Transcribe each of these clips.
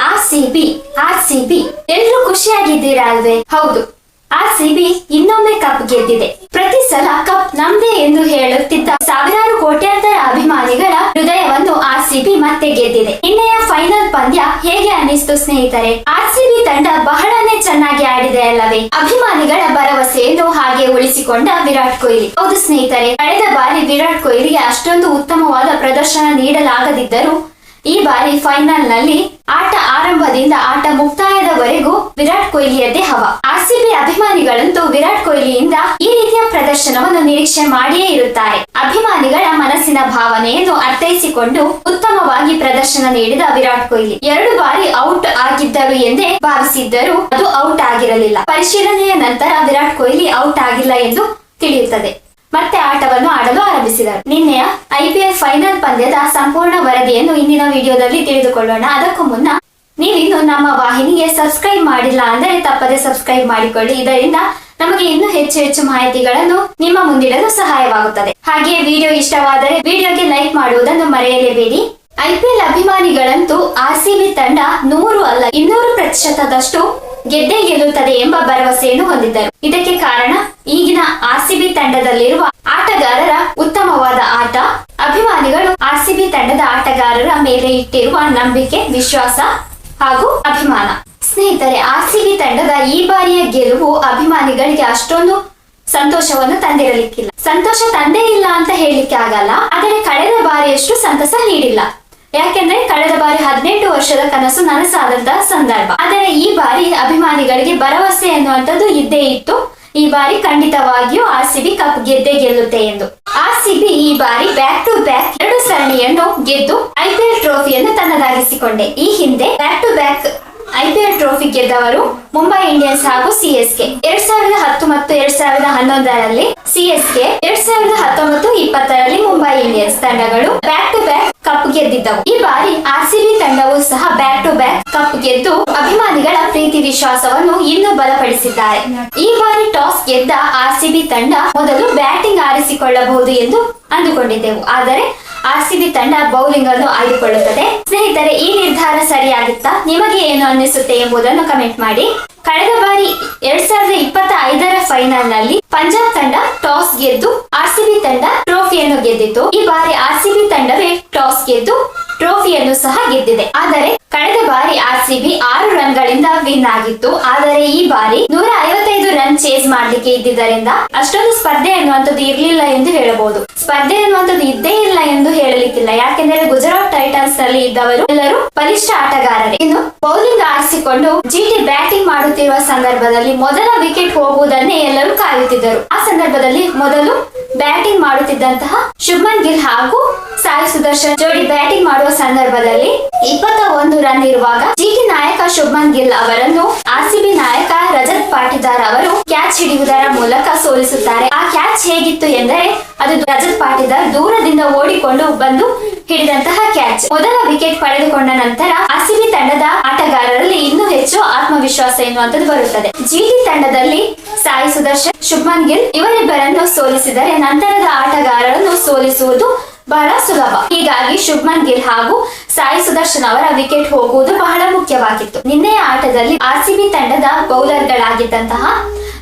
R C B ಎಲ್ರೂ ಖುಷಿಯಾಗಿದ್ದೀರಾ ಅಲ್ವೇ? ಹೌದು, ಆರ್.ಸಿ.ಬಿ ಇನ್ನೊಮ್ಮೆ ಕಪ್ ಗೆದ್ದಿದೆ. ಪ್ರತಿ ಸಲ ಕಪ್ ನಮ್ದೇ ಎಂದು ಹೇಳುತ್ತಿದ್ದ ಸಾವಿರಾರು ಕೋಟ್ಯಾಂತರ ಅಭಿಮಾನಿಗಳ ಹೃದಯವನ್ನು ಆರ್.ಸಿ.ಬಿ ಮತ್ತೆ ಗೆದ್ದಿದೆ. ನಿನ್ನೆಯ ಫೈನಲ್ ಪಂದ್ಯ ಹೇಗೆ ಅನ್ನಿಸ್ತು ಸ್ನೇಹಿತರೆ? ಆರ್.ಸಿ.ಬಿ ತಂಡ ಬಹಳನೇ ಚೆನ್ನಾಗಿ ಆಡಿದೆ ಅಲ್ಲವೇ? ಅಭಿಮಾನಿಗಳ ಭರವಸೆಯನ್ನು ಹಾಗೆ ಉಳಿಸಿಕೊಂಡ ವಿರಾಟ್ ಕೊಹ್ಲಿ. ಹೌದು ಸ್ನೇಹಿತರೆ, ಕಳೆದ ಬಾರಿ ವಿರಾಟ್ ಕೊಹ್ಲಿಗೆ ಅಷ್ಟೊಂದು ಉತ್ತಮವಾದ ಪ್ರದರ್ಶನ ನೀಡಲಾಗದಿದ್ದರೂ ಈ ಬಾರಿ ಫೈನಲ್ ನಲ್ಲಿ ಆಟ ಆರಂಭದಿಂದ ಆಟ ಮುಕ್ತಾಯದವರೆಗೂ ವಿರಾಟ್ ಕೊಹ್ಲಿಯದ್ದೇ ಹವಾ. ಆರ್.ಸಿ.ಬಿ ಅಭಿಮಾನಿಗಳಂತೂ ವಿರಾಟ್ ಕೊಹ್ಲಿಯಿಂದ ಈ ರೀತಿಯ ಪ್ರದರ್ಶನವನ್ನು ನಿರೀಕ್ಷೆ ಮಾಡಿಯೇ ಇರುತ್ತಾರೆ. ಅಭಿಮಾನಿಗಳ ಮನಸ್ಸಿನ ಭಾವನೆಯನ್ನು ಅರ್ಥೈಸಿಕೊಂಡು ಉತ್ತಮವಾಗಿ ಪ್ರದರ್ಶನ ನೀಡಿದ ವಿರಾಟ್ ಕೊಹ್ಲಿ 2 ಬಾರಿ ಔಟ್ ಆಗಿದ್ದರು ಎಂದೇ ಭಾವಿಸಿದ್ದರೂ ಅದು ಔಟ್ ಆಗಿರಲಿಲ್ಲ. ಪರಿಶೀಲನೆಯ ನಂತರ ವಿರಾಟ್ ಕೊಹ್ಲಿ ಔಟ್ ಆಗಿಲ್ಲ ಎಂದು ತಿಳಿಯುತ್ತದೆ. ಮತ್ತೆ ಆಟವನ್ನು ಆಡಲು ಆರಂಭಿಸಿದರು. ನಿನ್ನೆಯ ಐಪಿಎಲ್ ಫೈನಲ್ ಪಂದ್ಯದ ಸಂಪೂರ್ಣ ವರದಿಯನ್ನು ಇಂದಿನ ವಿಡಿಯೋದಲ್ಲಿ ತಿಳಿದುಕೊಳ್ಳೋಣ. ಅದಕ್ಕೂ ಮುನ್ನ ನೀವಿನ್ನು ನಮ್ಮ ವಾಹಿನಿಗೆ ಸಬ್ಸ್ಕ್ರೈಬ್ ಮಾಡಿಲ್ಲ ಅಂದರೆ ತಪ್ಪದೆ ಸಬ್ಸ್ಕ್ರೈಬ್ ಮಾಡಿಕೊಳ್ಳಿ. ಇದರಿಂದ ನಮಗೆ ಇನ್ನೂ ಹೆಚ್ಚು ಮಾಹಿತಿಗಳನ್ನು ನಿಮ್ಮ ಮುಂದಿಡಲು ಸಹಾಯವಾಗುತ್ತದೆ. ಹಾಗೆ ವಿಡಿಯೋ ಇಷ್ಟವಾದರೆ ವಿಡಿಯೋಗೆ ಲೈಕ್ ಮಾಡುವುದನ್ನು ಮರೆಯಲೇಬೇಡಿ. ಐಪಿಎಲ್ ಅಭಿಮಾನಿಗಳಂತೂ ಆರ್.ಸಿ.ಬಿ ತಂಡ 100 ಅಲ್ಲ 200% ಗೆದ್ದೇ ಗೆಲ್ಲುತ್ತದೆ ಎಂಬ ಭರವಸೆಯನ್ನು ಹೊಂದಿದ್ದರು. ಇದಕ್ಕೆ ಕಾರಣ ಈಗಿನ ಆರ್.ಸಿ.ಬಿ ತಂಡದಲ್ಲಿರುವ ಆಟಗಾರರ ಉತ್ತಮವಾದ ಆಟ, ಅಭಿಮಾನಿಗಳು ಆರ್.ಸಿ.ಬಿ ತಂಡದ ಆಟಗಾರರ ಮೇಲೆ ಇಟ್ಟಿರುವ ನಂಬಿಕೆ, ವಿಶ್ವಾಸ ಹಾಗೂ ಅಭಿಮಾನ. ಸ್ನೇಹಿತರೆ, ಆರ್.ಸಿ.ಬಿ ತಂಡದ ಈ ಬಾರಿಯ ಗೆಲುವು ಅಭಿಮಾನಿಗಳಿಗೆ ಅಷ್ಟೊಂದು ಸಂತೋಷವನ್ನು ತಂದಿರಲಿಕ್ಕಿಲ್ಲ. ಸಂತೋಷ ತಂದೇ ಇಲ್ಲ ಅಂತ ಹೇಳಲಿಕ್ಕೆ ಆಗಲ್ಲ, ಆದರೆ ಕಳೆದ ಬಾರಿಯಷ್ಟು ಸಂತಸ ನೀಡಿಲ್ಲ. ಯಾಕೆಂದ್ರೆ ಕಳೆದ ಬಾರಿ 18 ವರ್ಷದ ಕನಸು ನನಸಾದಂತಹ ಸಂದರ್ಭ. ಆದರೆ ಈ ಬಾರಿ ಅಭಿಮಾನಿಗಳಿಗೆ ಭರವಸೆ ಎನ್ನುವಂಥದ್ದು ಇದ್ದೇ ಇತ್ತು. ಈ ಬಾರಿ ಖಂಡಿತವಾಗಿಯೂ ಆರ್.ಸಿ.ಬಿ ಕಪ್ ಗೆದ್ದೇ ಗೆಲ್ಲುತ್ತೆ ಎಂದು. ಆರ್.ಸಿ.ಬಿ ಈ ಬಾರಿ ಬ್ಯಾಕ್ ಟು ಬ್ಯಾಕ್ 2 ಸರಣಿಯನ್ನು ಗೆದ್ದು ಐಪಿಎಲ್ ಟ್ರೋಫಿಯನ್ನು ತನ್ನದಾಗಿಸಿಕೊಂಡೆ. ಈ ಹಿಂದೆ back to back IPL trophy ಗೆದ್ದವರು ಮುಂಬೈ ಇಂಡಿಯನ್ಸ್ ಹಾಗೂ ಸಿಎಸ್ಕೆ. 2010 ಮತ್ತು 2011ರಲ್ಲಿ ಸಿಎಸ್ಕೆ, 2019-20ರಲ್ಲಿ ಮುಂಬೈ ಇಂಡಿಯನ್ಸ್ ತಂಡಗಳು ಬ್ಯಾಕ್ ಟು ಬ್ಯಾಕ್ ಕಪ್ ಗೆದ್ದಿದ್ದವು. ಈ ಬಾರಿ ಆರ್.ಸಿ.ಬಿ ತಂಡವು ಸಹ ಬ್ಯಾಕ್ ಟು ಬ್ಯಾಕ್ ಕಪ್ ಗೆದ್ದು ಅಭಿಮಾನಿಗಳ ಪ್ರೀತಿ ವಿಶ್ವಾಸವನ್ನು ಇನ್ನೂ ಬಲಪಡಿಸಿದ್ದಾರೆ. ಈ ಬಾರಿ ಟಾಸ್ ಗೆದ್ದ ಆರ್.ಸಿ.ಬಿ ತಂಡ ಮೊದಲು ಬ್ಯಾಟಿಂಗ್ ಆರಿಸಿಕೊಳ್ಳಬಹುದು ಎಂದು ಅಂದುಕೊಂಡಿದ್ದೆವು. ಆದರೆ ಆರ್.ಸಿ.ಬಿ ತಂಡ ಬೌಲಿಂಗ್ ಅನ್ನು ಆಯ್ದುಕೊಳ್ಳುತ್ತದೆ. ಸ್ನೇಹಿತರೆ, ಈ ನಿರ್ಧಾರ ಸರಿಯಾಗಿತ್ತಾ? ನಿಮಗೆ ಏನು ಅನ್ನಿಸುತ್ತೆ ಎಂಬುದನ್ನು ಕಮೆಂಟ್ ಮಾಡಿ. ಕಳೆದ ಬಾರಿ 2025ರ ಫೈನಲ್ ನಲ್ಲಿ ಪಂಜಾಬ್ ತಂಡ ಟಾಸ್ ಗೆದ್ದು ಆರ್.ಸಿ.ಬಿ ತಂಡ ಟ್ರೋಫಿಯನ್ನು ಗೆದ್ದಿತ್ತು. ಈ ಬಾರಿ ಆರ್.ಸಿ.ಬಿ ತಂಡವೇ ಟಾಸ್ ಗೆದ್ದು ಟ್ರೋಫಿಯನ್ನು ಸಹ ಗೆದ್ದಿದೆ. ಆದರೆ ಕಳೆದ ಬಾರಿ ಆರ್.ಸಿ.ಬಿ 6 ರನ್ಗಳಿಂದ ವಿನ್ ಆಗಿತ್ತು. ಆದರೆ ಈ ಬಾರಿ 155 ರನ್ ಚೇಸ್ ಮಾಡ್ಲಿಕ್ಕೆ ಇದ್ದಿದ್ದರಿಂದ ಅಷ್ಟೊಂದು ಸ್ಪರ್ಧೆ ಅನ್ನುವಂಥದ್ದು ಇರಲಿಲ್ಲ ಎಂದು ಹೇಳಬಹುದು. ಸ್ಪರ್ಧೆ ಅನ್ನುವಂಥದ್ದು ಇದ್ದೇ ಇಲ್ಲ ಎಂದು ಹೇಳಲಿಕ್ಕಿಲ್ಲ. ಯಾಕೆಂದರೆ ಗುಜರಾತ್ ಟೈಟನ್ಸ್ ನಲ್ಲಿ ಇದ್ದವರು ಎಲ್ಲರೂ ಬಲಿಷ್ಠ ಆಟಗಾರರೇ. ಇನ್ನು ಬೌಲಿಂಗ್ ಆರಿಸಿಕೊಂಡು ಜಿಟಿ ಬ್ಯಾಟಿಂಗ್ ಮಾಡುತ್ತಿರುವ ಸಂದರ್ಭದಲ್ಲಿ ಮೊದಲ ವಿಕೆಟ್ ಹೋಗುವುದನ್ನೇ ಎಲ್ಲರೂ ಕಾಯುತ್ತಿದ್ದರು. ಆ ಸಂದರ್ಭದಲ್ಲಿ ಮೊದಲು ಬ್ಯಾಟಿಂಗ್ ಮಾಡುತ್ತಿದ್ದಂತಹ ಶುಭ್ಮನ್ ಗಿಲ್ ಹಾಗೂ ಸಾಯಿ ಸುದರ್ಶನ್ ಜೋಡಿ ಬ್ಯಾಟಿಂಗ್ ಮಾಡುವ ಸಂದರ್ಭದಲ್ಲಿ 21 ರನ್ ಇರುವಾಗ ಜಿಟಿ ನಾಯಕ ಶುಭ್ಮನ್ ಗಿಲ್ ಅವರನ್ನು ಆರ್.ಸಿ.ಬಿ ನಾಯಕ ರಜತ್ ಪಾಟಿದಾರ್ ಅವರು ಕ್ಯಾಚ್ ಹಿಡಿಯುವುದರ ಮೂಲಕ ಸೋಲಿಸುತ್ತಾರೆ. ಆ ಕ್ಯಾಚ್ ಹೇಗಿತ್ತು ಎಂದರೆ ಅದು ರಜತ್ ಪಾಟಿದಾರ್ ದೂರದಿಂದ ಓಡಿಕೊಂಡು ಬಂದು ಹಿಡಿದಂತಹ ಕ್ಯಾಚ್. ಮೊದಲ ವಿಕೆಟ್ ಪಡೆದುಕೊಂಡ ನಂತರ ಆರ್.ಸಿ.ಬಿ ತಂಡದ ಆಟಗಾರರಲ್ಲಿ ಇನ್ನೂ ಹೆಚ್ಚು ಆತ್ಮವಿಶ್ವಾಸ ಎನ್ನುವಂಥದ್ದು ಬರುತ್ತದೆ. ಜಿಟಿ ತಂಡದಲ್ಲಿ ಸಾಯಿ ಸುದರ್ಶನ್, ಶುಭ್ಮನ್ ಗಿಲ್ ಇವರಿಬ್ಬರನ್ನು ಸೋಲಿಸಿದರೆ ನಂತರದ ಆಟಗಾರರನ್ನು ಸೋಲಿಸುವುದು ಬಹಳ ಸುಲಭ. ಹೀಗಾಗಿ ಶುಭ್ಮನ್ ಗಿಲ್ ಹಾಗೂ ಸಾಯಿ ಸುದರ್ಶನ್ ಅವರ ವಿಕೆಟ್ ಹೋಗುವುದು ಬಹಳ ಮುಖ್ಯವಾಗಿತ್ತು. ನಿನ್ನೆಯ ಆಟದಲ್ಲಿ ಆರ್.ಸಿ.ಬಿ ತಂಡದ ಬೌಲರ್ಗಳಾಗಿದ್ದಂತಹ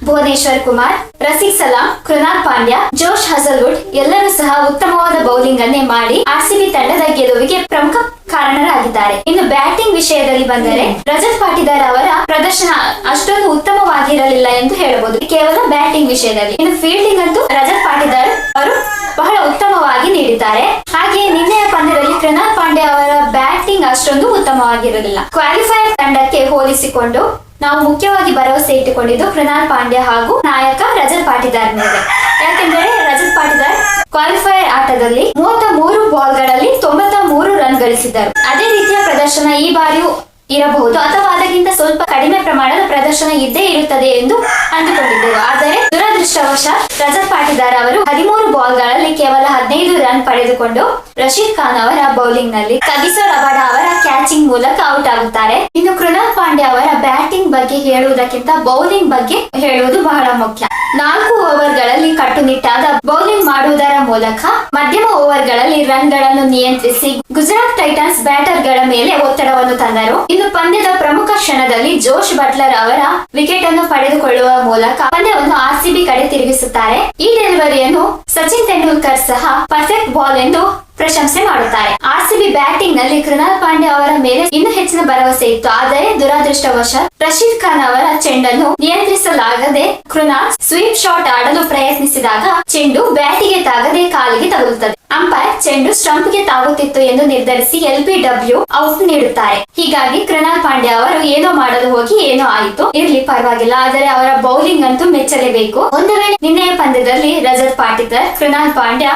ಭುವನೇಶ್ವರ್ ಕುಮಾರ್, ರಸಿಕ್ ಸಲಾಂ, ಕೃನಾಲ್ ಪಾಂಡ್ಯ, ಜೋಶ್ ಹಜಲ್ವುಡ್ ಎಲ್ಲರೂ ಸಹ ಉತ್ತಮವಾದ ಬೌಲಿಂಗ್ ಅನ್ನೇ ಮಾಡಿ ಆರ್.ಸಿ.ಬಿ ತಂಡದ ಗೆಲುವಿಗೆ ಪ್ರಮುಖ ಕಾರಣರಾಗಿದ್ದಾರೆ. ಇನ್ನು ಬ್ಯಾಟಿಂಗ್ ವಿಷಯದಲ್ಲಿ ಬಂದರೆ ರಜತ್ ಪಾಟಿದಾರ್ ಅವರ ಪ್ರದರ್ಶನ ಅಷ್ಟೊಂದು ಉತ್ತಮವಾಗಿರಲಿಲ್ಲ ಎಂದು ಹೇಳಬಹುದು, ಕೇವಲ ಬ್ಯಾಟಿಂಗ್ ವಿಷಯದಲ್ಲಿ. ಇನ್ನು ಫೀಲ್ಡಿಂಗ್ ಅಂತೂ ರಜತ್ ಪಾಟಿದಾರ್ ಅವರು ಬಹಳ ಉತ್ತಮವಾಗಿ ನೀಡಿದ್ದಾರೆ. ಹಾಗೆ ನಿನ್ನೆಯ ಪಂದ್ಯದಲ್ಲಿ ಕೃನಾಲ್ ಪಾಂಡ್ಯ ಅವರ ಬ್ಯಾಟಿಂಗ್ ಅಷ್ಟೊಂದು ಉತ್ತಮವಾಗಿರಲಿಲ್ಲ. ಕ್ವಾಲಿಫೈಯರ್ ತಂಡಕ್ಕೆ ಹೋಲಿಸಿಕೊಂಡು ನಾವು ಮುಖ್ಯವಾಗಿ ಭರವಸೆ ಇಟ್ಟುಕೊಂಡಿದ್ದು ಕೃನಾಲ್ ಪಾಂಡ್ಯ ಹಾಗೂ ನಾಯಕ ರಜತ್ ಪಾಟಿದಾರ್ ಮೇಲೆ. ಯಾಕೆಂದರೆ ರಜತ್ ಪಾಟಿದಾರ್ ಕ್ವಾಲಿಫೈಯರ್ ಆಟದಲ್ಲಿ 33 ಬಾಲ್ಗಳಲ್ಲಿ 93 ರನ್ ಗಳಿಸಿದ್ದರು. ಅದೇ ರೀತಿಯ ಪ್ರದರ್ಶನ ಈ ಬಾರಿಯೂ ಇರಬಹುದು ಅಥವಾ ಅದಕ್ಕಿಂತ ಸ್ವಲ್ಪ ಕಡಿಮೆ ಪ್ರಮಾಣದ ಪ್ರದರ್ಶನ ಇದ್ದೇ ಇರುತ್ತದೆ ಎಂದು ಅಂದುಕೊಂಡಿದ್ದೆವು. ಆದರೆ ದುರದೃಷ್ಟವಶಾತ್ ರಜತ್ ಪಾಟಿದಾರ್ ಅವರು 13 ಬಾಲ್ಗಳಲ್ಲಿ ಕೇವಲ 15 ರನ್ ಪಡೆದುಕೊಂಡು ರಶೀದ್ ಖಾನ್ ಅವರ ಬೌಲಿಂಗ್ ನಲ್ಲಿ ಕಗಿಸೋ ರಬಾಡ ಅವರ ಕ್ಯಾಚಿಂಗ್ ಮೂಲಕ ಔಟ್ ಆಗುತ್ತಾರೆ. ಇನ್ನು ಕೃಣಾಲ್ ಪಾಂಡ್ಯ ಅವರ ಬ್ಯಾಟಿಂಗ್ ಬಗ್ಗೆ ಹೇಳುವುದಕ್ಕಿಂತ ಬೌಲಿಂಗ್ ಬಗ್ಗೆ ಹೇಳುವುದು ಬಹಳ ಮುಖ್ಯ. 4 ಓವರ್ಗಳಲ್ಲಿ ಕಟ್ಟುನಿಟ್ಟಾದ ಬೌಲಿಂಗ್ ಮಾಡುವುದರ ಮೂಲಕ ಮಧ್ಯಮ ಓವರ್ಗಳಲ್ಲಿ ರನ್ಗಳನ್ನು ನಿಯಂತ್ರಿಸಿ ಗುಜರಾತ್ ಟೈಟನ್ಸ್ ಬ್ಯಾಟರ್ಗಳ ಮೇಲೆ ಒತ್ತಡವನ್ನು ತಂದರು. ಇನ್ನು ಪಂದ್ಯದ ಪ್ರಮುಖ ಕ್ಷಣದಲ್ಲಿ ಜೋಶ್ ಬಟ್ಲರ್ ಅವರ ವಿಕೆಟ್ ಅನ್ನು ಪಡೆದುಕೊಳ್ಳುವ ಮೂಲಕ ಪಂದ್ಯವನ್ನು ಆರ್ಸಿಬಿ ಕಡೆ ತಿರುಗಿಸುತ್ತಾರೆ. ಈ ಡೆಲಿವರಿಯನ್ನು ಸಚಿನ್ ತೆಂಡೂಲ್ಕರ್ ಸಹ ಪರ್ಫೆಕ್ಟ್ ಬಾಲ್ ಎಂದು ಪ್ರಶಂಸೆ ಮಾಡುತ್ತಾರೆ. ಆರ್ಸಿಬಿ ಬ್ಯಾಟಿಂಗ್ ನಲ್ಲಿ ಕೃಣಾಲ್ ಪಾಂಡ್ಯ ಅವರ ಮೇಲೆ ಇನ್ನೂ ಹೆಚ್ಚಿನ ಭರವಸೆ ಇತ್ತು. ಆದರೆ ದುರದೃಷ್ಟವಶಾತ್ ರಶೀದ್ ಖಾನ್ ಅವರ ಚೆಂಡನ್ನು ನಿಯಂತ್ರಿಸಲಾಗದೆ ಕೃಣಾಲ್ ಸ್ವೀಪ್ ಶಾಟ್ ಆಡಲು ಪ್ರಯತ್ನಿಸಿದಾಗ ಚೆಂಡು ಬ್ಯಾಟಿಗೆ ತಾಗದೆ ಕಾಲಿಗೆ ತಗುಲುತ್ತದೆ. ಅಂಪೈರ್ ಚೆಂಡು ಸ್ಟಂಪ್ ಗೆ ತಾಗುತ್ತಿತ್ತು ಎಂದು ನಿರ್ಧರಿಸಿ LBW ಔಟ್ ನೀಡುತ್ತಾರೆ. ಹೀಗಾಗಿ ಕೃಣಾಲ್ ಪಾಂಡ್ಯ ಅವರು ಏನೋ ಮಾಡಲು ಹೋಗಿ ಏನೋ ಆಯಿತು, ಇರ್ಲಿ ಪರವಾಗಿಲ್ಲ, ಆದರೆ ಅವರ ಬೌಲಿಂಗ್ ಅಂತೂ ಮೆಚ್ಚಲೇಬೇಕು. ಒಂದು ವೇಳೆ ನಿನ್ನೆಯ ಪಂದ್ಯದಲ್ಲಿ ರಜತ್ ಪಾಟಿದಾರ್, ಕೃಣಾಲ್ ಪಾಂಡ್ಯ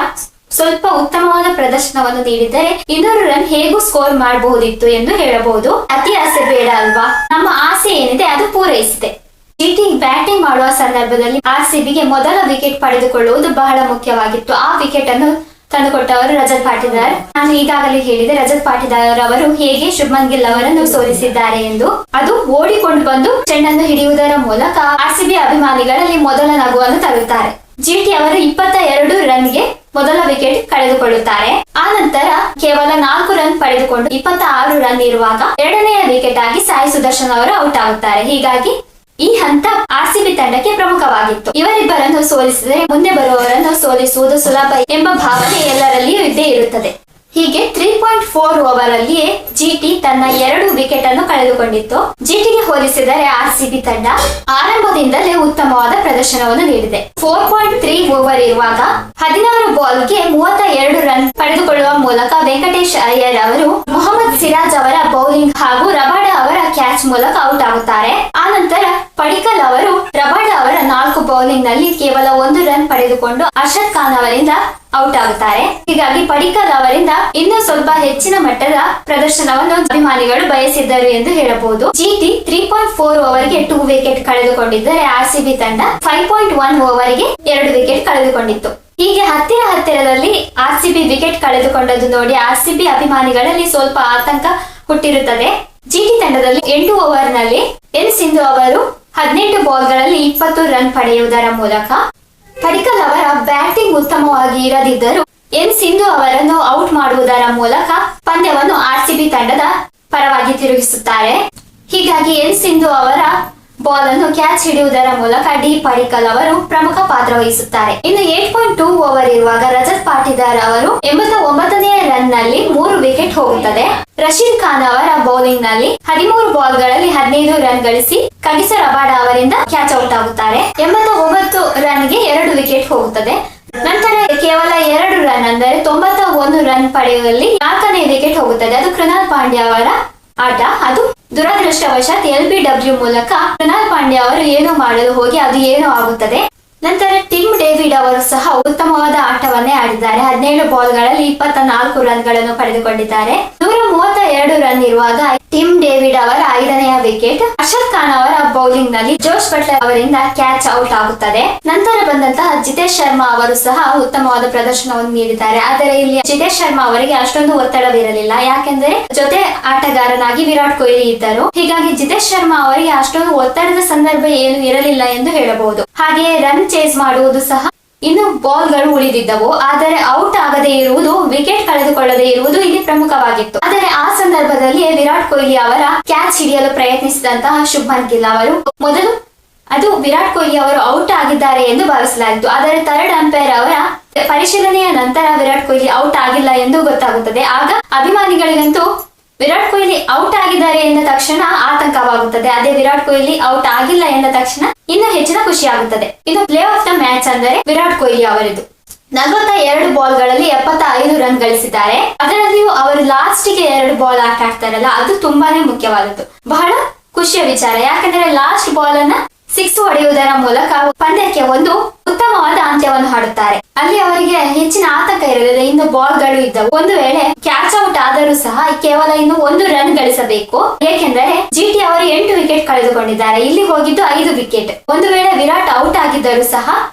ಸ್ವಲ್ಪ ಉತ್ತಮವಾದ ಪ್ರದರ್ಶನವನ್ನು ನೀಡಿದರೆ 200 ರನ್ ಹೇಗೂ ಸ್ಕೋರ್ ಮಾಡಬಹುದಿತ್ತು ಎಂದು ಹೇಳಬಹುದು. ಅತಿ ಆಸೆ ಬೇಡ ಅಲ್ವಾ, ನಮ್ಮ ಆಸೆ ಏನಿದೆ ಅದು ಪೂರೈಸಿದೆ. GT ಬ್ಯಾಟಿಂಗ್ ಮಾಡುವ ಸಂದರ್ಭದಲ್ಲಿ ಆರ್ಸಿಬಿಗೆ ಮೊದಲ ವಿಕೆಟ್ ಪಡೆದುಕೊಳ್ಳುವುದು ಬಹಳ ಮುಖ್ಯವಾಗಿತ್ತು. ಆ ವಿಕೆಟ್ ಅನ್ನು ತಂದುಕೊಟ್ಟವರು ರಜತ್ ಪಾಟಿದಾರ್. ನಾನು ಈಗಾಗಲೇ ಹೇಳಿದೆ ರಜತ್ ಪಾಟಿದಾರ್ ಅವರು ಹೇಗೆ ಶುಭ್ಮನ್ ಗಿಲ್ ಅವರನ್ನು ಸೋಲಿಸಿದ್ದಾರೆ ಎಂದು. ಅದು ಓಡಿಕೊಂಡು ಬಂದು ಚೆಂಡನ್ನು ಹಿಡಿಯುವುದರ ಮೂಲಕ ಆರ್ಸಿಬಿ ಅಭಿಮಾನಿಗಳಲ್ಲಿ ಮೊದಲ ನಗುವನ್ನು ತರುತ್ತಾರೆ. GT ಅವರು 22 ರನ್ಗೆ ಮೊದಲ ವಿಕೆಟ್ ಕಳೆದುಕೊಳ್ಳುತ್ತಾರೆ. ಆ ನಂತರ ಕೇವಲ 4 ರನ್ ಪಡೆದುಕೊಂಡು 26 ರನ್ ಇರುವಾಗ ಎರಡನೆಯ ವಿಕೆಟ್ ಆಗಿ ಸಾಯಿ ಸುದರ್ಶನ್ ಅವರು ಔಟ್ ಆಗುತ್ತಾರೆ. ಹೀಗಾಗಿ ಈ ಹಂತ ಆರ್ಸಿಬಿ ತಂಡಕ್ಕೆ ಪ್ರಮುಖವಾಗಿತ್ತು. ಇವರಿಬ್ಬರನ್ನು ಸೋಲಿಸಿದರೆ ಮುಂದೆ ಬರುವವರನ್ನು ಸೋಲಿಸುವುದು ಸುಲಭ ಎಂಬ ಭಾವನೆ ಎಲ್ಲರಲ್ಲಿಯೂ ಇದ್ದೇ ಇರುತ್ತದೆ. ಹೀಗೆ 3.4 ಓವರ್ ಅಲ್ಲಿಯೇ GT ತನ್ನ 2 ವಿಕೆಟ್ ಅನ್ನು ಕಳೆದುಕೊಂಡಿತ್ತು. GTಗೆ ಹೋಲಿಸಿದರೆ ಆರ್ಸಿಬಿ ತಂಡ ಆರಂಭದಿಂದಲೇ ಉತ್ತಮವಾದ ಪ್ರದರ್ಶನವನ್ನು ನೀಡಿದೆ. 4.3 ಓವರ್ ಇರುವಾಗ 16 ಬಾಲ್ಗೆ 32 ರನ್ ಪಡೆದುಕೊಳ್ಳುವ ಮೂಲಕ ವೆಂಕಟೇಶ್ ಅಯ್ಯರ್ ಅವರು ಮೊಹಮ್ಮದ್ ಸಿರಾಜ್ ಅವರ ಬೌಲಿಂಗ್ ಹಾಗೂ ರಬಾಡ ಅವರ ಕ್ಯಾಚ್ ಮೂಲಕ ಔಟ್ ಆಗುತ್ತಾರೆ. ಆ ನಂತರ ಪಡಿಕಲ್ ಅವರು ರಬಾಡ ಅವರ 4 ಬೌಲಿಂಗ್ ನಲ್ಲಿ ಕೇವಲ 1 ರನ್ ಪಡೆದುಕೊಂಡು ಅರ್ಷದ್ ಖಾನ್ ಅವರಿಂದ ಔಟ್ ಆಗುತ್ತಾರೆ. ಹೀಗಾಗಿ ಪಡಿಕಲ್ ಅವರಿಂದ ಇನ್ನೂ ಸ್ವಲ್ಪ ಹೆಚ್ಚಿನ ಮಟ್ಟದ ಪ್ರದರ್ಶನವನ್ನು ಅಭಿಮಾನಿಗಳು ಬಯಸಿದ್ದರು ಎಂದು ಹೇಳಬಹುದು. GT 3.4 ಓವರ್ಗೆ 2 ವಿಕೆಟ್ ಕಳೆದುಕೊಂಡಿದ್ದರೆ ಆರ್ಸಿಬಿ ತಂಡ 5.1 ಓವರ್ಗೆ 2 ವಿಕೆಟ್ ಕಳೆದುಕೊಂಡಿತ್ತು. ಹೀಗೆ ಹತ್ತಿರದಲ್ಲಿ ಆರ್ಸಿಬಿ ವಿಕೆಟ್ ಕಳೆದುಕೊಂಡದ್ದು ನೋಡಿ ಆರ್ಸಿಬಿ ಅಭಿಮಾನಿಗಳಲ್ಲಿ ಸ್ವಲ್ಪ ಆತಂಕ ಹುಟ್ಟಿರುತ್ತದೆ. GT ತಂಡದಲ್ಲಿ 8 ಓವರ್ ನಲ್ಲಿ ಎನ್ ಸಿಂಧು ಅವರು 18 ಬಾಲ್ಗಳಲ್ಲಿ 20 ರನ್ ಪಡೆಯುವುದರ ಮೂಲಕ ಪಡಿಕಲ್ ಅವರ ಬ್ಯಾಟಿಂಗ್ ಉತ್ತಮವಾಗಿ ಇರದಿದ್ದರೂ ಎನ್ ಸಿಂಧು ಅವರನ್ನು ಔಟ್ ಮಾಡುವುದರ ಮೂಲಕ ಪಂದ್ಯವನ್ನು ಆರ್ಸಿಬಿ ತಂಡದ ಪರವಾಗಿ ತಿರುಗಿಸುತ್ತಾರೆ. ಹೀಗಾಗಿ ಎನ್ ಸಿಂಧು ಅವರ ಬಾಲ್ ಅನ್ನು ಕ್ಯಾಚ್ ಹಿಡಿಯುವುದರ ಮೂಲಕ ಡಿ ಪಡಿಕಲ್ ಅವರು ಪ್ರಮುಖ ಪಾತ್ರ ವಹಿಸುತ್ತಾರೆ. ಇನ್ನು 8.2 ಓವರ್ ಇರುವಾಗ ರಜತ್ ಪಾಟಿದಾರ್ ಅವರು 89ನೇ ರನ್ ನಲ್ಲಿ 3 ವಿಕೆಟ್ ಹೋಗುತ್ತದೆ. ರಶೀದ್ ಖಾನ್ ಅವರ ಬೌಲಿಂಗ್ ನಲ್ಲಿ 13 ಬಾಲ್ಗಳಲ್ಲಿ 15 ರನ್ ಗಳಿಸಿ ಕಗಿಸ ರಬಾಡ ಅವರಿಂದ ಕ್ಯಾಚ್ ಔಟ್ ಆಗುತ್ತಾರೆ. 89 ರನ್ಗೆ 2 ವಿಕೆಟ್ ಹೋಗುತ್ತದೆ. ನಂತರ ಕೇವಲ 2 ರನ್ ಅಂದರೆ 91 ರನ್ ಪಡೆಯುವಲ್ಲಿ 4ನೇ ವಿಕೆಟ್ ಹೋಗುತ್ತದೆ. ಅದು ಕೃಣಾಲ್ ಪಾಂಡ್ಯ ಅವರ ಆಟ. ಅದು ದುರದೃಷ್ಟವಶಾತ್ LBW ಮೂಲಕ ಕೃಣಾಲ್ ಪಾಂಡ್ಯ ಅವರು ಏನೋ ಮಾಡಲು ಹೋಗಿ ಅದು ಏನೋ ಆಗುತ್ತದೆ. ನಂತರ ಟಿಮ್ ಡೇವಿಡ್ ಅವರು ಸಹ ಉತ್ತಮವಾದ ಆಟವನ್ನೇ ಆಡಿದ್ದಾರೆ. 17 ಬಾಲ್ಗಳಲ್ಲಿ 24 ರನ್ಗಳನ್ನು ಪಡೆದುಕೊಂಡಿದ್ದಾರೆ. 132 ರನ್ ಇರುವಾಗ ಟಿಮ್ ಡೇವಿಡ್ ಅವರ 5ನೇ ವಿಕೆಟ್ ಅರ್ಷದ್ ಖಾನ್ ಅವರ ಬೌಲಿಂಗ್ ನಲ್ಲಿ ಜೋಶ್ ಬಟ್ಲರ್ ಅವರಿಂದ ಕ್ಯಾಚ್ ಔಟ್ ಆಗುತ್ತದೆ. ನಂತರ ಬಂದಂತಹ ಜಿತೇಶ್ ಶರ್ಮಾ ಅವರು ಸಹ ಉತ್ತಮವಾದ ಪ್ರದರ್ಶನವನ್ನು ನೀಡಿದ್ದಾರೆ. ಆದರೆ ಇಲ್ಲಿ ಜಿತೇಶ್ ಶರ್ಮಾ ಅವರಿಗೆ ಅಷ್ಟೊಂದು ಒತ್ತಡವಿರಲಿಲ್ಲ. ಯಾಕೆಂದರೆ ಜೊತೆ ಆಟಗಾರನಾಗಿ ವಿರಾಟ್ ಕೊಹ್ಲಿ ಇದ್ದರು. ಹೀಗಾಗಿ ಜಿತೇಶ್ ಶರ್ಮಾ ಅವರಿಗೆ ಅಷ್ಟೊಂದು ಒತ್ತಡದ ಸಂದರ್ಭ ಏನು ಇರಲಿಲ್ಲ ಎಂದು ಹೇಳಬಹುದು. ಹಾಗೆಯೇ ರನ್ ಚೇಸ್ ಮಾಡುವುದು ಸಹ ಇನ್ನು ಬಾಲ್ಗಳು ಉಳಿದಿದ್ದವು. ಆದರೆ ಔಟ್ ಆಗದೆ ಇರುವುದು, ವಿಕೆಟ್ ಕಳೆದುಕೊಳ್ಳದೆ ಇರುವುದು ಇಲ್ಲಿ ಪ್ರಮುಖವಾಗಿತ್ತು. ಆದರೆ ಆ ಸಂದರ್ಭದಲ್ಲಿ ವಿರಾಟ್ ಕೊಹ್ಲಿ ಅವರ ಕ್ಯಾಚ್ ಹಿಡಿಯಲು ಪ್ರಯತ್ನಿಸಿದಂತಹ ಶುಭ್ಮನ್ ಗಿಲ್ ಅವರು ಮೊದಲು ಅದು ವಿರಾಟ್ ಕೊಹ್ಲಿ ಅವರು ಔಟ್ ಆಗಿದ್ದಾರೆ ಎಂದು ಭಾವಿಸಲಾಗಿತ್ತು. ಆದರೆ ಥರ್ಡ್ ಅಂಪೈರ್ ಅವರ ಪರಿಶೀಲನೆಯ ನಂತರ ವಿರಾಟ್ ಕೊಹ್ಲಿ ಔಟ್ ಆಗಿಲ್ಲ ಎಂದು ಗೊತ್ತಾಗುತ್ತದೆ. ಆಗ ಅಭಿಮಾನಿಗಳಿಗಂತೂ ವಿರಾಟ್ ಕೊಹ್ಲಿ ಔಟ್ ಆಗಿದ್ದಾರೆ ಎಂದ ತಕ್ಷಣ ಆತಂಕವಾಗುತ್ತದೆ. ಅದೇ ವಿರಾಟ್ ಕೊಹ್ಲಿ ಔಟ್ ಆಗಿಲ್ಲ ಎಂದ ತಕ್ಷಣ ಇನ್ನು ಹೆಚ್ಚಿನ ಖುಷಿ ಆಗುತ್ತದೆ. ಇದು ಪ್ಲೇ ಆಫ್ ದ ಮ್ಯಾಚ್ ಅಂದರೆ ವಿರಾಟ್ ಕೊಹ್ಲಿ ಅವರದು 42 ಬಾಲ್ಗಳಲ್ಲಿ 75 ರನ್ ಗಳಿಸಿದ್ದಾರೆ. ಅದರಲ್ಲಿಯೂ ಅವರು ಲಾಸ್ಟ್ ಗೆ 2 ಬಾಲ್ ಆಟ ಆಡ್ತಾರಲ್ಲ, ಅದು ತುಂಬಾನೇ ಮುಖ್ಯವಾದದ್ದು. ಬಹಳ ಖುಷಿಯ ವಿಚಾರ. ಯಾಕಂದ್ರೆ ಲಾಸ್ಟ್ ಬಾಲ್ ಅನ್ನ 6 ಹೊಡೆಯುವುದರ ಮೂಲಕ ಪಂದ್ಯಕ್ಕೆ ಒಂದು ಉತ್ತಮವಾದ ಅಂತ್ಯವನ್ನು ಹಾಡುತ್ತಾರೆ. ಅಲ್ಲಿ ಅವರಿಗೆ ಹೆಚ್ಚಿನ ಆತಂಕ ಇರಲಿಲ್ಲ. ಇನ್ನು ಬಾಲ್ಗಳು ಇದ್ದವು. ಒಂದು ವೇಳೆ ಕ್ಯಾಚ್ ಔಟ್ ಆದರೂ ಸಹ ಕೇವಲ ಇನ್ನು 1 ರನ್ ಗಳಿಸಬೇಕು. ಏಕೆಂದರೆ GT ಅವರು 8 ವಿಕೆಟ್ ಕಳೆದುಕೊಂಡಿದ್ದಾರೆ. ಇಲ್ಲಿ ಹೋಗಿದ್ದು 5 ವಿಕೆಟ್. ಒಂದು ವೇಳೆ ವಿರಾಟ್ ಔಟ್ ಆಗಿದ್ದರೂ ಸಹ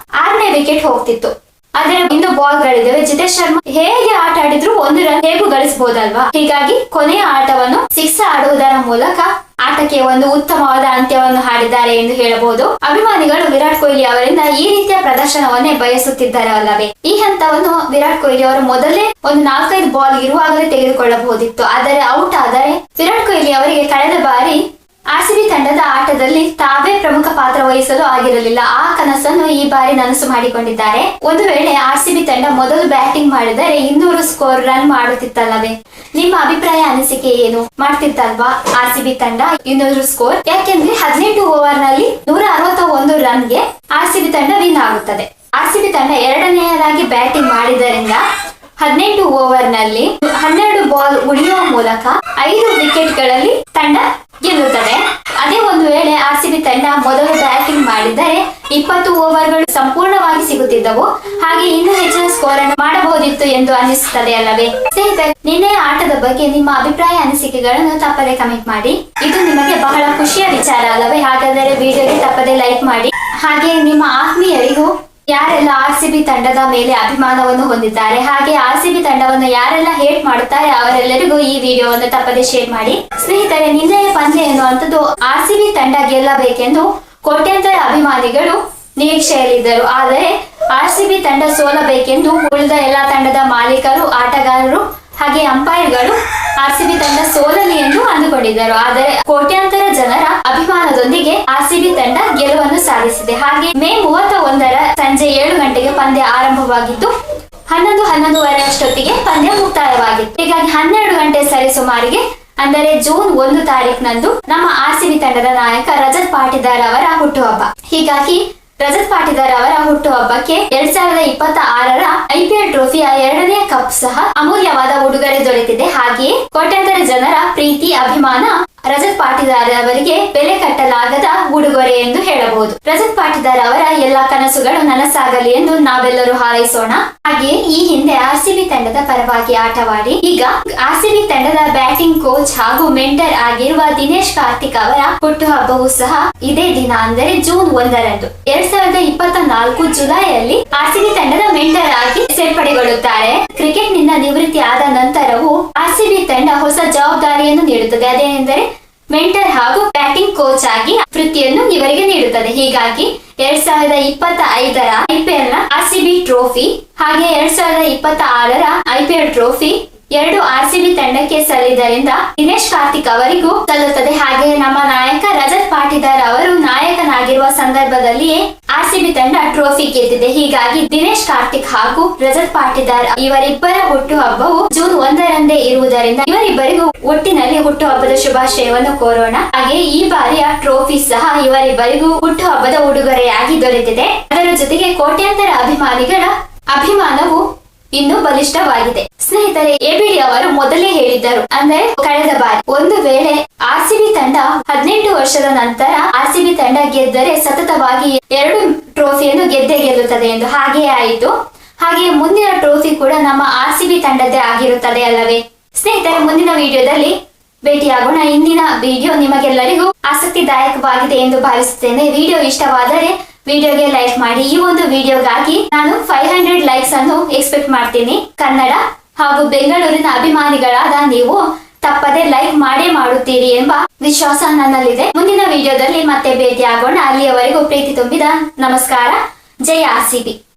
6ನೇ ವಿಕೆಟ್ ಹೋಗ್ತಿತ್ತು. ಆದರೆ ಇನ್ನು ಬಾಲ್ ಗಳಿದ್ದಾವೆ. ಜಿತೇಶ್ ಶರ್ಮಾ ಹೇಗೆ ಆಟ ಆಡಿದ್ರು ಒಂದು ರನ್ ಹೇಗೂ ಗಳಿಸಬಹುದಲ್ವಾ. ಹೀಗಾಗಿ ಕೊನೆಯ ಆಟವನ್ನು 6 ಆಡುವುದರ ಮೂಲಕ ಆಟಕ್ಕೆ ಒಂದು ಉತ್ತಮವಾದ ಅಂತ್ಯವನ್ನು ಹಾಡಿದ್ದಾರೆ ಎಂದು ಹೇಳಬಹುದು. ಅಭಿಮಾನಿಗಳು ವಿರಾಟ್ ಕೊಹ್ಲಿ ಅವರಿಂದ ಈ ರೀತಿಯ ಪ್ರದರ್ಶನವನ್ನೇ ಬಯಸುತ್ತಿದ್ದಾರೆ ಅಲ್ಲವೇ. ಈ ಹಂತವನ್ನು ವಿರಾಟ್ ಕೊಹ್ಲಿ ಅವರು ಮೊದಲೇ ಒಂದು 4-5 ಬಾಲ್ ಇರುವಾಗಲೇ ತೆಗೆದುಕೊಳ್ಳಬಹುದಿತ್ತು. ಆದರೆ ಔಟ್ ಆದರೆ ವಿರಾಟ್ ಕೊಹ್ಲಿ ಅವರಿಗೆ ಕಳೆದ ಬಾರಿ ಆರ್ಸಿಬಿ ತಂಡದ ಆಟದಲ್ಲಿ ತಾವೇ ಪ್ರಮುಖ ಪಾತ್ರ ವಹಿಸಲು ಆಗಿರಲಿಲ್ಲ. ಆ ಕನಸನ್ನು ಈ ಬಾರಿ ನನಸು ಮಾಡಿಕೊಂಡಿದ್ದಾರೆ. ಒಂದು ವೇಳೆ ಆರ್ಸಿಬಿ ತಂಡ ಮೊದಲು ಬ್ಯಾಟಿಂಗ್ ಮಾಡಿದರೆ 200 ಸ್ಕೋರ್ ರನ್ ಮಾಡುತ್ತಿತ್ತಲ್ಲವೇ. ನಿಮ್ಮ ಅಭಿಪ್ರಾಯ ಅನಿಸಿಕೆ ಏನು? ಮಾಡ್ತಿತ್ತಲ್ವಾ ಆರ್ಸಿಬಿ ತಂಡ 200 ಸ್ಕೋರ್? ಯಾಕೆಂದ್ರೆ 18 ಓವರ್ ನಲ್ಲಿ 161 ರನ್ಗೆ ಆರ್ಸಿಬಿ ತಂಡ ವಿನ್ ಆಗುತ್ತದೆ. ಆರ್ಸಿಬಿ ತಂಡ ಎರಡನೆಯದಾಗಿ ಬ್ಯಾಟಿಂಗ್ ಮಾಡಿದ್ದರಿಂದ 18 ಓವರ್ ನಲ್ಲಿ 12 ಬಾಲ್ ಉಳಿಯುವ ಮೂಲಕ 5 ವಿಕೆಟ್ ಗಳಲ್ಲಿ ತಂಡ ಗೆಲ್ಲುತ್ತದೆ. ಅದೇ ಒಂದು ವೇಳೆ ಆರ್ಸಿಬಿ ತಂಡ ಮೊದಲು ಬ್ಯಾಟಿಂಗ್ ಮಾಡಿದರೆ 20 ಓವರ್ಗಳು ಸಂಪೂರ್ಣವಾಗಿ ಸಿಗುತ್ತಿದ್ದವು. ಹಾಗೆ ಇನ್ನೂ ಹೆಚ್ಚಿನ ಸ್ಕೋರ್ ಅನ್ನು ಮಾಡಬಹುದಿತ್ತು ಎಂದು ಅನಿಸುತ್ತದೆ ಅಲ್ಲವೇ. ಸ್ನೇಹಿತರೆ, ನಿನ್ನೆಯ ಆಟದ ಬಗ್ಗೆ ನಿಮ್ಮ ಅಭಿಪ್ರಾಯ ಅನಿಸಿಕೆಗಳನ್ನು ತಪ್ಪದೆ ಕಮೆಂಟ್ ಮಾಡಿ. ಇದು ನಿಮಗೆ ಬಹಳ ಖುಷಿಯ ವಿಚಾರ ಅಲ್ಲವೇ. ಹಾಗಾದರೆ ವಿಡಿಯೋಗೆ ತಪ್ಪದೆ ಲೈಕ್ ಮಾಡಿ. ಹಾಗೆ ನಿಮ್ಮ ಆತ್ಮೀಯರಿಗೂ ಯಾರೆಲ್ಲ ಆರ್ಸಿಬಿ ತಂಡದ ಮೇಲೆ ಅಭಿಮಾನವನ್ನು ಹೊಂದಿದ್ದಾರೆ, ಹಾಗೆ ಆರ್ಸಿಬಿ ತಂಡವನ್ನು ಯಾರೆಲ್ಲ ಹೇಟ್ ಮಾಡುತ್ತಾರೆ ಅವರೆಲ್ಲರಿಗೂ ಈ ವಿಡಿಯೋವನ್ನು ತಪ್ಪದೆ ಶೇರ್ ಮಾಡಿ. ಸ್ನೇಹಿತರೆ, ನಿನ್ನೆಯ ಪಂದ್ಯ ಎನ್ನುವಂಥದ್ದು ಆರ್ಸಿಬಿ ತಂಡ ಗೆಲ್ಲಬೇಕೆಂದು ಕೋಟ್ಯಾಂತರ ಅಭಿಮಾನಿಗಳು ನಿರೀಕ್ಷೆಯಲ್ಲಿದ್ದರು. ಆದರೆ ಆರ್ಸಿಬಿ ತಂಡ ಸೋಲಬೇಕೆಂದು ಉಳಿದ ಎಲ್ಲಾ ತಂಡದ ಮಾಲೀಕರು, ಆಟಗಾರರು ಹಾಗೆ ಅಂಪೈರ್ಗಳು ಆರ್ಸಿಬಿ ತಂಡ ಸೋಲಲಿ ಎಂದು ಅಂದುಕೊಂಡಿದ್ದರು. ಆದರೆ ಕೋಟ್ಯಾಂತರ ಜನರ ಅಭಿಮಾನದೊಂದಿಗೆ ಆರ್ಸಿಬಿ ತಂಡ ಗೆಲುವನ್ನು ಸಾಧಿಸಿದೆ. ಹಾಗೆ ಮೇ 31ರ ಸಂಜೆ 7 ಗಂಟೆಗೆ ಪಂದ್ಯ ಆರಂಭವಾಗಿದ್ದು 11:30 ಅಷ್ಟೊತ್ತಿಗೆ ಪಂದ್ಯ ಮುಕ್ತಾಯವಾಗಿತ್ತು. ಹೀಗಾಗಿ 12 ಗಂಟೆ ಸರಿಸುಮಾರಿಗೆ ಅಂದರೆ ಜೂನ್ 1 ತಾರೀಕಿನಂದು ನಮ್ಮ ಆರ್ಸಿಬಿ ತಂಡದ ನಾಯಕ ರಜತ್ ಪಾಟಿದಾರ್ ಅವರ ಹುಟ್ಟುಹಬ್ಬ. ಹೀಗಾಗಿ ರಜತ್ ಪಾಟಿದಾರ್ ಅವರ ಹುಟ್ಟುಹಬ್ಬಕ್ಕೆ 2026ರ IPL ಟ್ರೋಫಿಯ 2ನೇ ಕಪ್ ಸಹ ಅಮೂಲ್ಯವಾದ ಉಡುಗೊರೆ ದೊರೆತಿದೆ. ಹಾಗೆಯೇ ಕೋಟ್ಯಾಂತರ ಜನರ ಪ್ರೀತಿ, ಅಭಿಮಾನ ರಜತ್ ಪಾಟಿದಾರ್ ಅವರಿಗೆ ಬೆಲೆ ಕಟ್ಟಲಾಗದ ಉಡುಗೊರೆ ಎಂದು ಹೇಳಬಹುದು. ರಜತ್ ಪಾಟಿದಾರ್ ಅವರ ಎಲ್ಲಾ ಕನಸುಗಳು ನನಸಾಗಲಿ ಎಂದು ನಾವೆಲ್ಲರೂ ಹಾರೈಸೋಣ. ಹಾಗೆಯೇ ಈ ಹಿಂದೆ ಆರ್ಸಿಬಿ ತಂಡದ ಪರವಾಗಿ ಆಟವಾಡಿ ಈಗ ಆರ್ಸಿಬಿ ತಂಡದ ಬ್ಯಾಟಿಂಗ್ ಕೋಚ್ ಹಾಗೂ ಮೆಂಟರ್ ಆಗಿರುವ ದಿನೇಶ್ ಕಾರ್ತಿಕ್ ಅವರ ಹುಟ್ಟುಹಬ್ಬವೂ ಸಹ ಇದೇ ದಿನ ಅಂದರೆ ಜೂನ್ 1ರಂದು 2024 ಜುಲೈಯಲ್ಲಿ ಆರ್ಸಿಬಿ ತಂಡದ ಮೆಂಟರ್ ಆಗಿ ಸೇರ್ಪಡೆಗೊಳ್ಳುತ್ತಾರೆ. ಕ್ರಿಕೆಟ್ ನಿಂದ ನಿವೃತ್ತಿ ಆದ ನಂತರವೂ ಆರ್ಸಿಬಿ ತಂಡ ಹೊಸ ಜವಾಬ್ದಾರಿಯನ್ನು ನೀಡುತ್ತದೆ. ಅದೇನೆಂದರೆ ಮೆಂಟರ್ ಹಾಗೂ ಬ್ಯಾಟಿಂಗ್ ಕೋಚ್ ಆಗಿ ವೃತ್ತಿಯನ್ನು ಇವರಿಗೆ ನೀಡುತ್ತದೆ. ಹೀಗಾಗಿ 2025ರ IPL ನ ಆರ್ಸಿಬಿ ಟ್ರೋಫಿ ಹಾಗೆ 2026ರ IPL ಟ್ರೋಫಿ 2 ಆರ್ಸಿಬಿ ತಂಡಕ್ಕೆ ಸಲ್ಲಿದ್ದರಿಂದ ದಿನೇಶ್ ಕಾರ್ತಿಕ್ ಅವರಿಗೂ ಸಲ್ಲುತ್ತದೆ. ಹಾಗೆ ನಮ್ಮ ನಾಯಕ ರಜತ್ ಪಾಟಿದಾರ್ ಅವರು ನಾಯಕನಾಗಿರುವ ಸಂದರ್ಭದಲ್ಲಿಯೇ ಆರ್ಸಿಬಿ ತಂಡ ಟ್ರೋಫಿ ಗೆದ್ದಿದೆ. ಹೀಗಾಗಿ ದಿನೇಶ್ ಕಾರ್ತಿಕ್ ಹಾಗೂ ರಜತ್ ಪಾಟಿದಾರ್ ಇವರಿಬ್ಬರ ಹುಟ್ಟುಹಬ್ಬವು ಜೂನ್ 1ರಂದೇ ಇರುವುದರಿಂದ ಇವರಿಬ್ಬರಿಗೂ ಒಟ್ಟಿನಲ್ಲಿ ಹುಟ್ಟುಹಬ್ಬದ ಶುಭಾಶಯವನ್ನು ಕೋರೋಣ. ಹಾಗೆ ಈ ಬಾರಿಯ ಟ್ರೋಫಿ ಸಹ ಇವರಿಬ್ಬರಿಗೂ ಹುಟ್ಟುಹಬ್ಬದ ಉಡುಗೊರೆಯಾಗಿ ದೊರೆತಿದೆ. ಅದರ ಜೊತೆಗೆ ಕೋಟ್ಯಾಂತರ ಅಭಿಮಾನಿಗಳ ಅಭಿಮಾನವು ಇನ್ನು ಬಲಿಷ್ಠವಾಗಿದೆ. ಸ್ನೇಹಿತರೆ, ಎಬಿಡಿ ಅವರು ಮೊದಲೇ ಹೇಳಿದ್ದರು, ಅಂದರೆ ಕಳೆದ ಬಾರಿ ಒಂದು ವೇಳೆ ಆರ್ಸಿಬಿ ತಂಡ 18 ವರ್ಷದ ನಂತರ ಆರ್ಸಿಬಿ ತಂಡ ಗೆದ್ದರೆ ಸತತವಾಗಿ 2 ಟ್ರೋಫಿಯನ್ನು ಗೆದ್ದೇ ಗೆಲ್ಲುತ್ತದೆ ಎಂದು. ಹಾಗೆಯೇ ಆಯಿತು. ಹಾಗೆ ಮುಂದಿನ ಟ್ರೋಫಿ ಕೂಡ ನಮ್ಮ ಆರ್ಸಿಬಿ ತಂಡದ್ದೇ ಆಗಿರುತ್ತದೆ ಅಲ್ಲವೇ. ಸ್ನೇಹಿತರೆ, ಮುಂದಿನ ವಿಡಿಯೋದಲ್ಲಿ ಭೇಟಿಯಾಗೋಣ. ಇಂದಿನ ವಿಡಿಯೋ ನಿಮಗೆಲ್ಲರಿಗೂ ಆಸಕ್ತಿದಾಯಕವಾಗಿದೆ ಎಂದು ಭಾವಿಸುತ್ತೇನೆ. ವಿಡಿಯೋ ಇಷ್ಟವಾದರೆ ವಿಡಿಯೋಗೆ ಲೈಕ್ ಮಾಡಿ. ಈ ಒಂದು ವಿಡಿಯೋಗಾಗಿ ನಾನು 500 ಲೈಕ್ಸ್ ಅನ್ನು ಎಕ್ಸ್ಪೆಕ್ಟ್ ಮಾಡ್ತೀನಿ. ಕನ್ನಡ ಹಾಗೂ ಬೆಂಗಳೂರಿನ ಅಭಿಮಾನಿಗಳಾದ ನೀವು ತಪ್ಪದೆ ಲೈಕ್ ಮಾಡೇ ಮಾಡುತ್ತೀರಿ ಎಂಬ ವಿಶ್ವಾಸ ನನ್ನಲ್ಲಿದೆ. ಮುಂದಿನ ವಿಡಿಯೋದಲ್ಲಿ ಮತ್ತೆ ಭೇಟಿಯಾಗೋಣ. ಅಲ್ಲಿಯವರೆಗೂ ಪ್ರೀತಿ ತುಂಬಿದ ನಮಸ್ಕಾರ. ಜೈ ಆರ್ಸಿಬಿ.